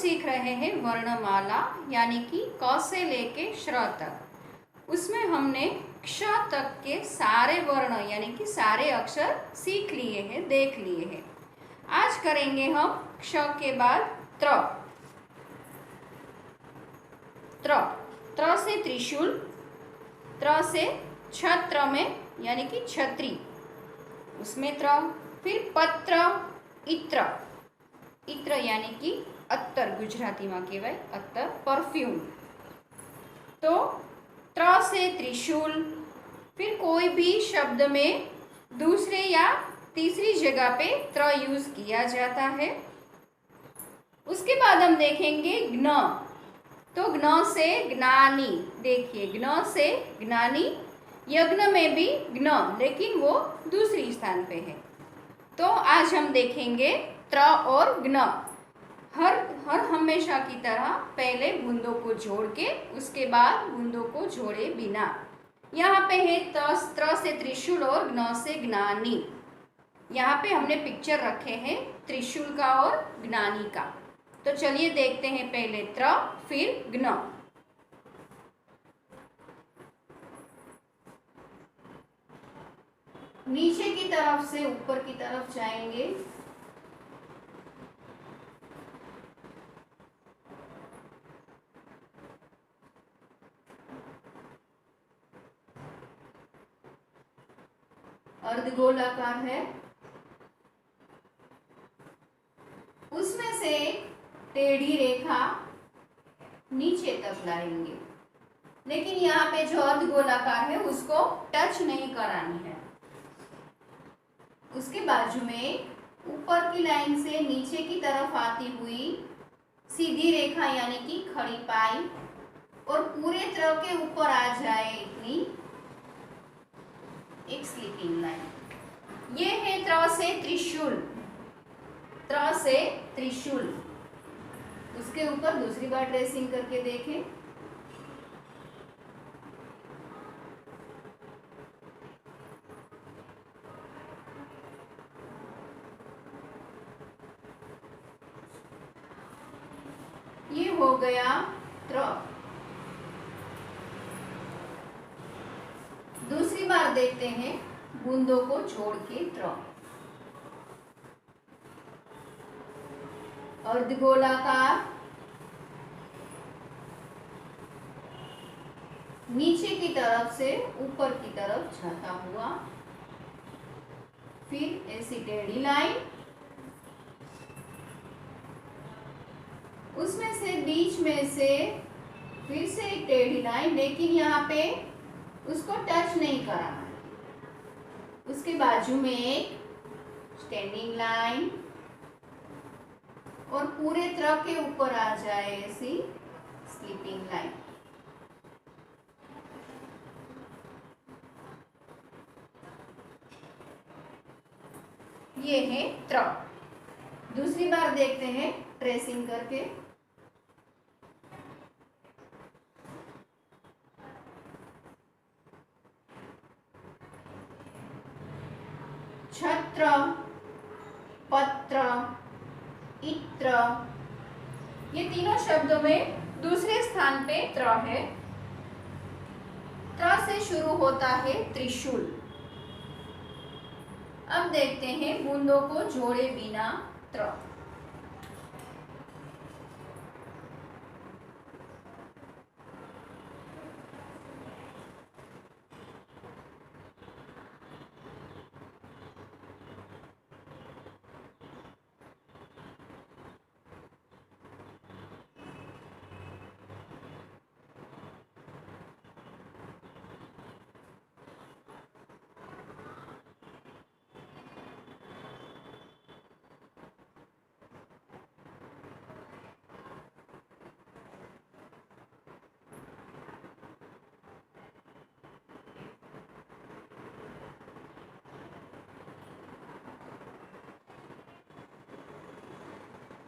सीख रहे हैं वर्णमाला यानी कि क से लेके श्र तक। उसमें हमने क्ष तक के सारे वर्ण यानी कि सारे अक्षर सीख लिए हैं, देख लिए हैं। आज करेंगे हम क्ष के बाद त्र। त्र त्र से त्रिशूल, त्र से छत्र में यानी कि छत्री, उसमें त्र। फिर पत्र, इत्र, इत्र यानी कि अत्तर, गुजराती में कहवाय अत्तर, परफ्यूम। तो त्र से त्रिशूल। फिर कोई भी शब्द में दूसरे या तीसरी जगह पे त्र यूज किया जाता है। उसके बाद हम देखेंगे ज्ञ। तो ज्ञ से ज्ञानी, देखिए ज्ञ से ज्ञानी, यज्ञ में भी ज्ञ, लेकिन वो दूसरी स्थान पे है। तो आज हम देखेंगे त्र और ज्ञ। हर हमेशा की तरह पहले बूंदों को जोड़ के उसके बाद बूंदों को जोड़े बिना। यहाँ पे है त्र से त्रिशूल और ज्ञ से ज्ञानी। यहाँ पे हमने पिक्चर रखे हैं त्रिशूल का और ज्ञानी का। तो चलिए देखते हैं पहले त्र फिर ज्ञ। नीचे की तरफ से ऊपर की तरफ जाएंगे। अर्धगोलाकार है, उसमें से टेढ़ी रेखा नीचे तक लाएंगे, लेकिन यहाँ पे जो अर्धगोलाकार है उसको टच नहीं करानी है। उसके बाजू में ऊपर की लाइन से नीचे की तरफ आती हुई सीधी रेखा यानी कि खड़ी पाई और पूरे त्र के ऊपर आ जाए इतनी एक स्लीपिंग लाइन। ये है त्र से त्रिशूल, त्र से त्रिशूल। उसके ऊपर दूसरी बार ट्रेसिंग करके देखें। ये हो गया त्र। दूसरी बार देखते हैं बूंदों को जोड़ के त्र। अर्धगोलाकार, नीचे की तरफ से ऊपर की तरफ जाता हुआ, फिर ऐसी टेढ़ी लाइन, उसमें से बीच में से फिर से एक टेढ़ी लाइन, लेकिन यहाँ पे उसको टच नहीं कराना है। उसके बाजू में एक स्टैंडिंग लाइन और पूरे त्र के ऊपर आ जाए ऐसी स्लीपिंग लाइन। ये है त्र। दूसरी बार देखते हैं ट्रेसिंग करके। छत्र, पत्र, इत्र, ये तीनों शब्दों में दूसरे स्थान पे त्र है। त्र से शुरू होता है त्रिशूल। अब देखते हैं बूंदों को जोड़े बिना त्र।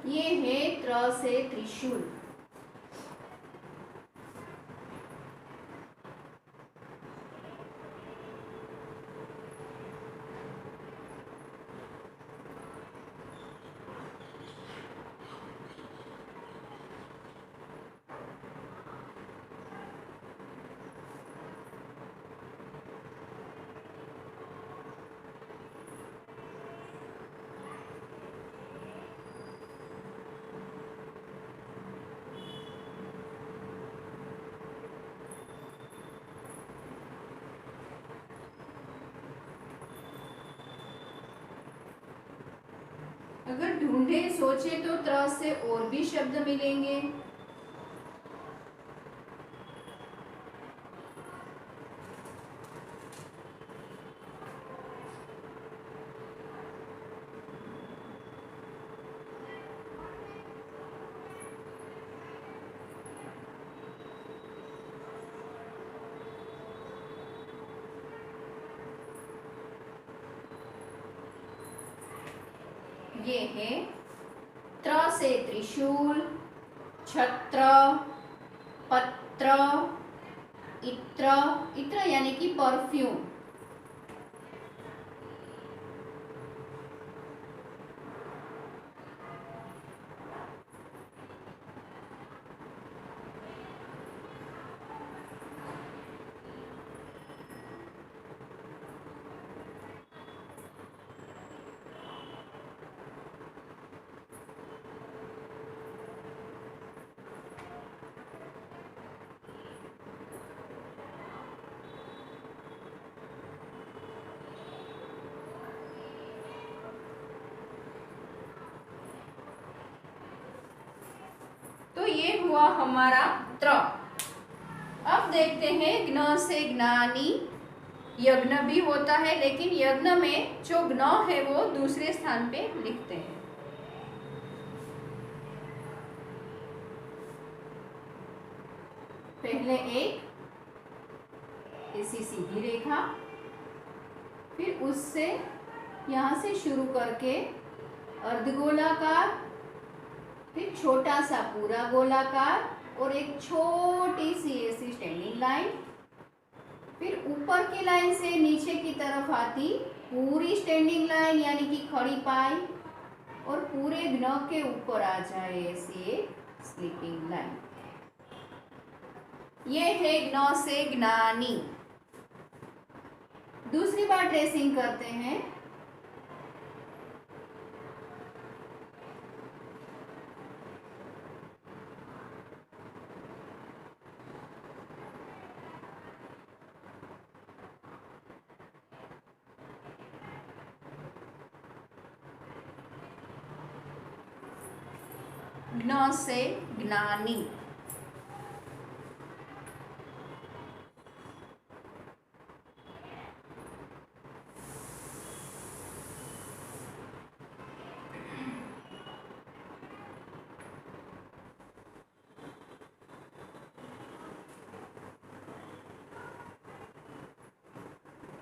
ये है त्र से त्रिशूल। अगर ढूंढे सोचे तो त्र से और भी शब्द मिलेंगे। ये है त्र से त्रिशूल, छत्र, पत्र, इत्र, इत्र यानी कि परफ्यूम। तो ये हुआ हमारा त्र। अब देखते हैं ज्ञ से ज्ञानी। यज्ञ भी होता है, लेकिन यज्ञ में जो ज्ञ है वो दूसरे स्थान पे लिखते हैं। पहले एक ऐसी सीधी रेखा, फिर उससे यहाँ से शुरू करके अर्धगोलाकार, फिर छोटा सा पूरा गोलाकार और एक छोटी सी ऐसी स्टैंडिंग लाइन, फिर ऊपर की लाइन से नीचे की तरफ आती पूरी स्टैंडिंग लाइन यानी कि खड़ी पाई, और पूरे घ्न के ऊपर आ जाए ऐसी एक स्लीपिंग लाइन। ये है ज्ञ से ज्ञानी। दूसरी बार ट्रेसिंग करते हैं। ज्ञ से ज्ञानी।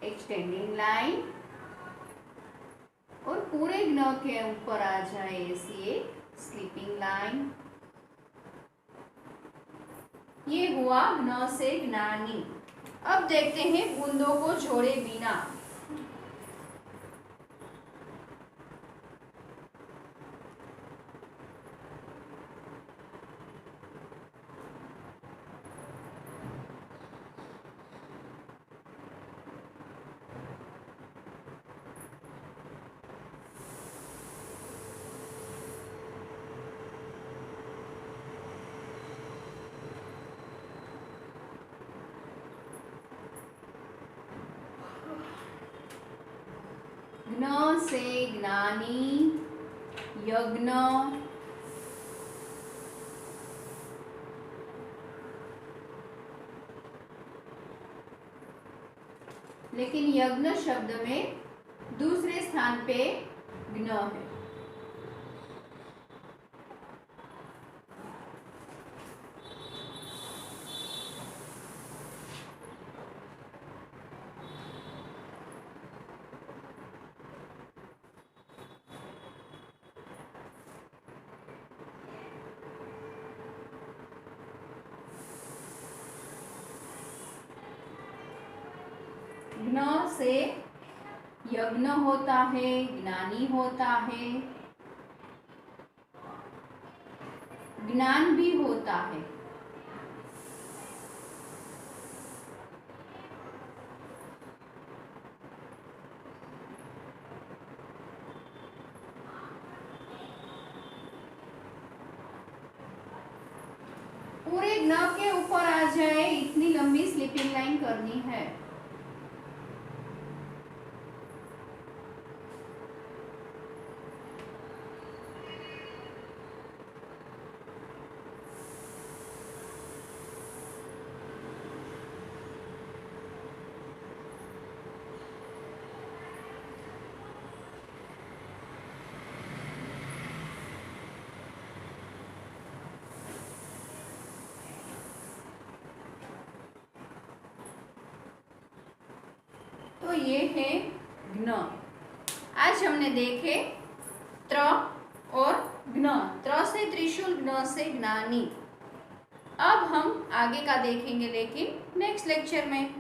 एक्सटेंडिंग लाइन और पूरे ज्ञ के ऊपर आ जाए ऐसी एक स्लीपिंग लाइन। ये हुआ ज्ञ से ज्ञानी। अब देखते हैं बूंदों को जोड़े बिना। ज्ञ से ज्ञानी, यज्ञ, लेकिन यज्ञ शब्द में दूसरे स्थान पे ज्ञ है। ज्ञ से यज्ञ होता है, ज्ञानी होता है, ज्ञान भी होता है। पूरे ज्ञ के ऊपर आ जाए इतनी लंबी स्लीपिंग लाइन करनी है। तो ये है घ्न। आज हमने देखे त्र और घ्न। त्र से त्रिशूल, घ्न से ज्ञानी। अब हम आगे का देखेंगे लेकिन नेक्स्ट लेक्चर में।